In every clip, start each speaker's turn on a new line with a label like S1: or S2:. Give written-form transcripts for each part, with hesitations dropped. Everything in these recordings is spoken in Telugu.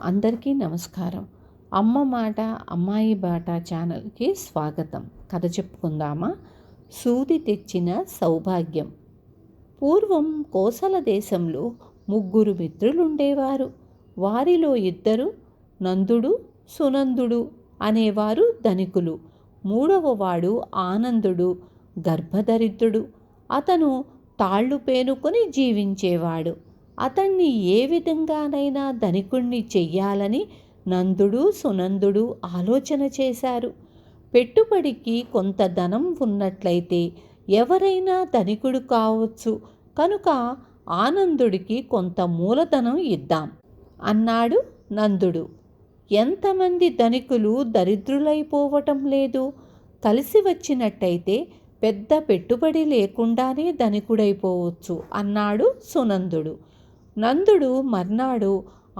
S1: అందరికీ నమస్కారం. అమ్మ మాట అమ్మాయి బాట ఛానల్కి స్వాగతం. కథ చెప్పుకుందామా? సూది తెచ్చిన సౌభాగ్యం. పూర్వం కోసల దేశంలో ముగ్గురు మిత్రులుండేవారు. వారిలో ఇద్దరు నందుడు, సునందుడు అనేవారు ధనికులు. మూడవవాడు ఆనందుడు గర్భదరిద్రుడు. అతను తాళ్ళు పేనుకొని జీవించేవాడు. అతన్ని ఏ విధంగానైనా ధనికుణ్ణి చెయ్యాలని నందుడు, సునందుడు ఆలోచన చేశారు. పెట్టుబడికి కొంత ధనం ఉన్నట్లయితే ఎవరైనా ధనికుడు కావచ్చు కనుక ఆనందుడికి కొంత మూలధనం ఇద్దాం అన్నాడు నందుడు. ఎంతమంది ధనికులు దరిద్రులైపోవటం లేదు. కలిసి వచ్చినట్టయితే పెద్ద పెట్టుబడి లేకుండానే ధనికుడైపోవచ్చు అన్నాడు సునందుడు. నందుడు మర్నాడు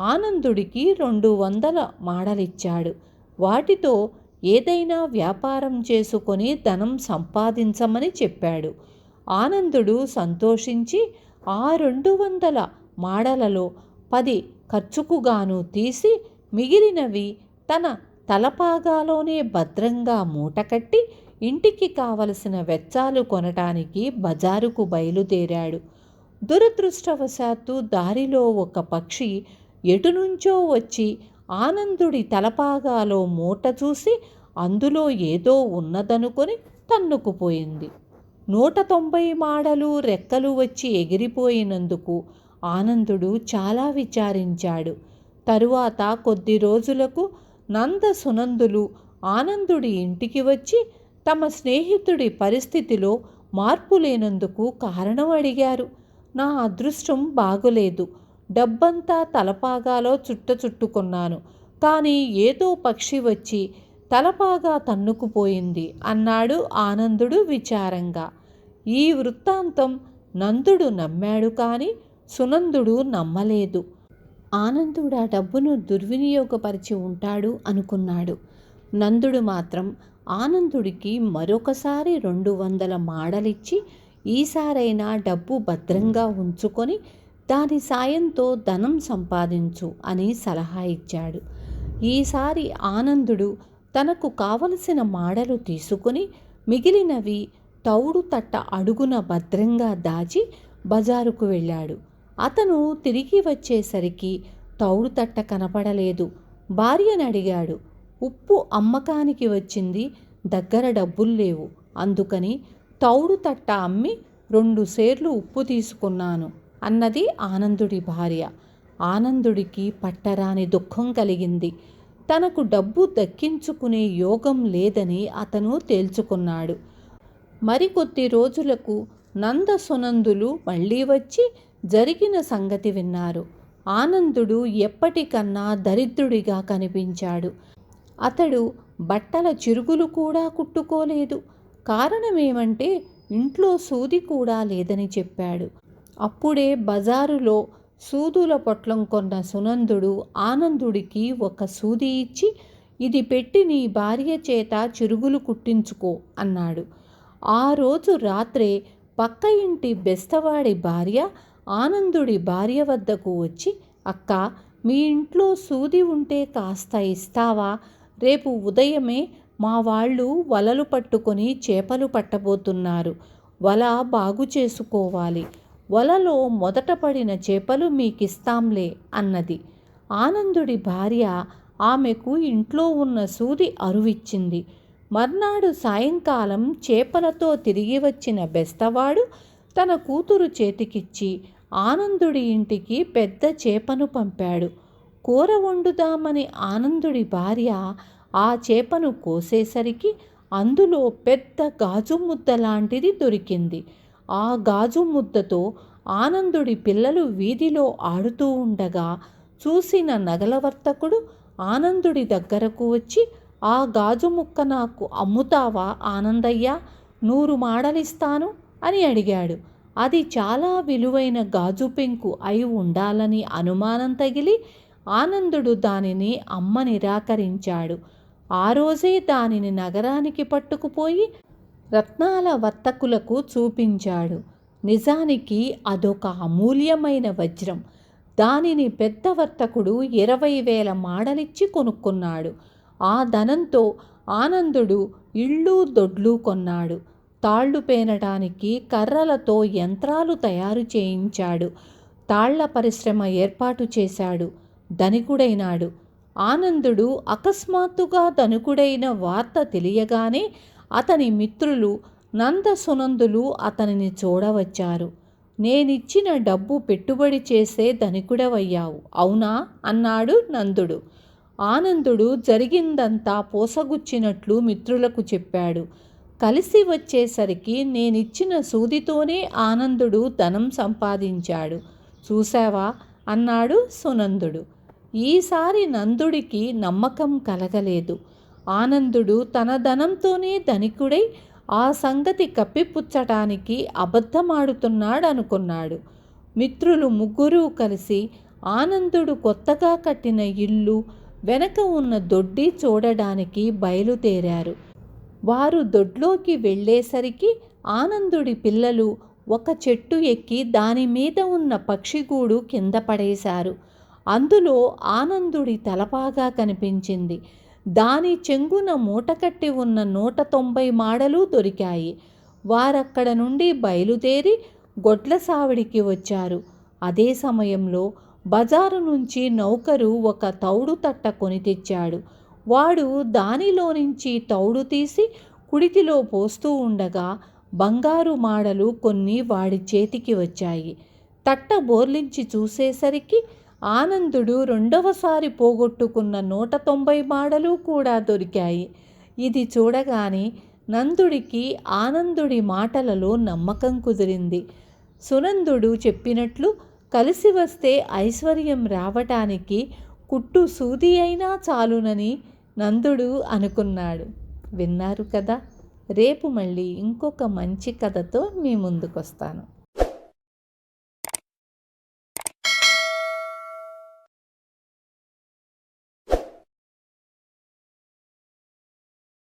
S1: ఆనందుడికి 200 మాడలిచ్చాడు. వాటితో ఏదైనా వ్యాపారం చేసుకొని ధనం సంపాదించమని చెప్పాడు. ఆనందుడు సంతోషించి ఆ 200 మాడలలో 10 ఖర్చుకుగాను తీసి మిగిలినవి తన తలపాగాలోనే భద్రంగా మూటకట్టి ఇంటికి కావలసిన వెచ్చాలు కొనటానికి బజారుకు బయలుదేరాడు. దురదృష్టవశాత్తు దారిలో ఒక పక్షి ఎటునుంచో వచ్చి ఆనందుడి తలపాగాలో మూట చూసి అందులో ఏదో ఉన్నదనుకొని తన్నుకుపోయింది. 190 మాడలు రెక్కలు వచ్చి ఎగిరిపోయినందుకు ఆనందుడు చాలా విచారించాడు. తరువాత కొద్ది రోజులకు నంద సునందులు ఆనందుడి ఇంటికి వచ్చి తమ స్నేహితుడి పరిస్థితిలో మార్పు లేనందుకు కారణం అడిగారు. నా అదృష్టం బాగులేదు. డబ్బంతా తలపాగాలో చుట్టుకున్నాను. కానీ ఏదో పక్షి వచ్చి తలపాగా తన్నుకుపోయింది అన్నాడు ఆనందుడు విచారంగా. ఈ వృత్తాంతం నందుడు నమ్మాడు కానీ సునందుడు నమ్మలేదు. ఆనందుడు ఆ డబ్బును దుర్వినియోగపరిచి ఉంటాడు అనుకున్నాడు. నందుడు మాత్రం ఆనందుడికి మరొకసారి 200 మాడలిచ్చి ఈసారైనా డబ్బు భద్రంగా ఉంచుకొని దాని సాయంతో ధనం సంపాదించు అని సలహా ఇచ్చాడు. ఈసారి ఆనందుడు తనకు కావలసిన మాడలు తీసుకుని మిగిలినవి తౌడు తట్ట అడుగున భద్రంగా దాచి బజారుకు వెళ్ళాడు. అతను తిరిగి వచ్చేసరికి తౌడు తట్ట కనపడలేదు. భార్యను అడిగాడు. ఉప్పు అమ్మకానికి వచ్చింది, దగ్గర డబ్బులు లేవు, అందుకని తౌడు తట్ట అమ్మి 2 సేర్లు ఉప్పు తీసుకున్నాను అన్నది ఆనందుడి భార్య. ఆనందుడికి పట్టరాని దుఃఖం కలిగింది. తనకు డబ్బు దక్కించుకునే యోగం లేదని అతను తేల్చుకున్నాడు. మరికొద్ది రోజులకు నంద సునందులు మళ్ళీ వచ్చి జరిగిన సంగతి విన్నారు. ఆనందుడు ఎప్పటికన్నా దరిద్రుడిగా కనిపించాడు. అతడు బట్టల చిరుగులు కూడా కుట్టుకోలేదు. కారణమేమంటే ఇంట్లో సూది కూడా లేదని చెప్పాడు. అప్పుడే బజారులో సూదుల పొట్లం కొన్న సునందుడు ఆనందుడికి ఒక సూది ఇచ్చి, ఇది పెట్టి నీ భార్య చేత చిరుగులు కుట్టించుకో అన్నాడు. ఆ రోజు రాత్రే పక్క ఇంటి బెస్తవాడి భార్య ఆనందుడి భార్య వద్దకు వచ్చి, అక్క, మీ ఇంట్లో సూది ఉంటే కాస్త ఇస్తావా? రేపు ఉదయమే మా వాళ్ళు వలలు పట్టుకొని చేపలు పట్టబోతున్నారు. వల బాగు చేసుకోవాలి. వలలో మొదట పడిన చేపలు మీకిస్తాంలే అన్నది. ఆనందుడి భార్య ఆమెకు ఇంట్లో ఉన్న సూది అరువిచ్చింది. మర్నాడు సాయంకాలం చేపలతో తిరిగి వచ్చిన బెస్తవాడు తన కూతురు చేతికిచ్చి ఆనందుడి ఇంటికి పెద్ద చేపను పంపాడు. కూర వండుదామని ఆనందుడి భార్య ఆ చేపను కోసేసరికి అందులో పెద్ద గాజు ముద్ద లాంటిది దొరికింది. ఆ గాజు ముద్దతో ఆనందుడి పిల్లలు వీధిలో ఆడుతూ ఉండగా చూసిన నగల వర్తకుడు ఆనందుడి దగ్గరకు వచ్చి, ఆ గాజు ముక్క నాకు అమ్ముతావా ఆనందయ్య? 100 మాడలిస్తాను అని అడిగాడు. అది చాలా విలువైన గాజు పెంకు అయి ఉండాలని అనుమానం తగిలి ఆనందుడు దానిని అమ్మ నిరాకరించాడు. ఆ రోజే దానిని నగరానికి పట్టుకుపోయి రత్నాల వర్తకులకు చూపించాడు. నిజానికి అదొక అమూల్యమైన వజ్రం. దానిని పెద్ద వర్తకుడు 20,000 మాడలిచ్చి కొనుక్కున్నాడు. ఆ ధనంతో ఆనందుడు ఇళ్ళు దొడ్లు కొన్నాడు. తాళ్ళు పేనటానికి కర్రలతో యంత్రాలు తయారు చేయించాడు. తాళ్ల పరిశ్రమ ఏర్పాటు చేశాడు. ధనికుడైనాడు. ఆనందుడు అకస్మాత్తుగా ధనికుడైన వార్త తెలియగానే అతని మిత్రులు నంద సునందులు అతనిని చూడవచ్చారు. నేనిచ్చిన డబ్బు పెట్టుబడి చేసే ధనికుడవయ్యావు, అవునా అన్నాడు నందుడు. ఆనందుడు జరిగిందంతా పోసగుచ్చినట్లు మిత్రులకు చెప్పాడు. కలిసి వచ్చేసరికి నేనిచ్చిన సూదితోనే ఆనందుడు ధనం సంపాదించాడు. చూశావా అన్నాడు సునందుడు. ఈసారి నందుడికి నమ్మకం కలగలేదు. ఆనందుడు తన ధనంతోనే ధనికుడై ఆ సంగతి కప్పిపుచ్చటానికి అబద్ధమాడుతున్నాడనుకున్నాడు. మిత్రులు ముగ్గురూ కలిసి ఆనందుడు కొత్తగా కట్టిన ఇల్లు వెనక ఉన్న దొడ్డి చూడడానికి బయలుదేరారు. వారు దొడ్లోకి వెళ్ళేసరికి ఆనందుడి పిల్లలు ఒక చెట్టు ఎక్కి దాని మీద ఉన్న పక్షిగూడు కింద పడేశారు. అందులో ఆనందుడి తలపాగా కనిపించింది. దాని చెంగున మూటకట్టి ఉన్న 190 మాడలు దొరికాయి. వారక్కడ నుండి బయలుదేరి గొడ్ల సావిడికి వచ్చారు. అదే సమయంలో బజారు నుంచి నౌకరు ఒక తౌడు తట్ట కొని తెచ్చాడు. వాడు దానిలో నుంచి తౌడు తీసి కుడితిలో పోస్తూ ఉండగా బంగారు మాడలు కొన్ని వాడి చేతికి వచ్చాయి. తట్ట బోర్లించి చూసేసరికి ఆనందుడు రెండవసారి పోగొట్టుకున్న 190 మాడలు కూడా దొరికాయి. ఇది చూడగానే నందుడికి ఆనందుడి మాటలలో నమ్మకం కుదిరింది. సునందుడు చెప్పినట్లు కలిసి వస్తే ఐశ్వర్యం రావటానికి కుట్టు సూది అయినా చాలునని నందుడు అనుకున్నాడు. విన్నారు కదా. రేపు మళ్ళీ ఇంకొక మంచి కథతో మీ ముందుకొస్తాను.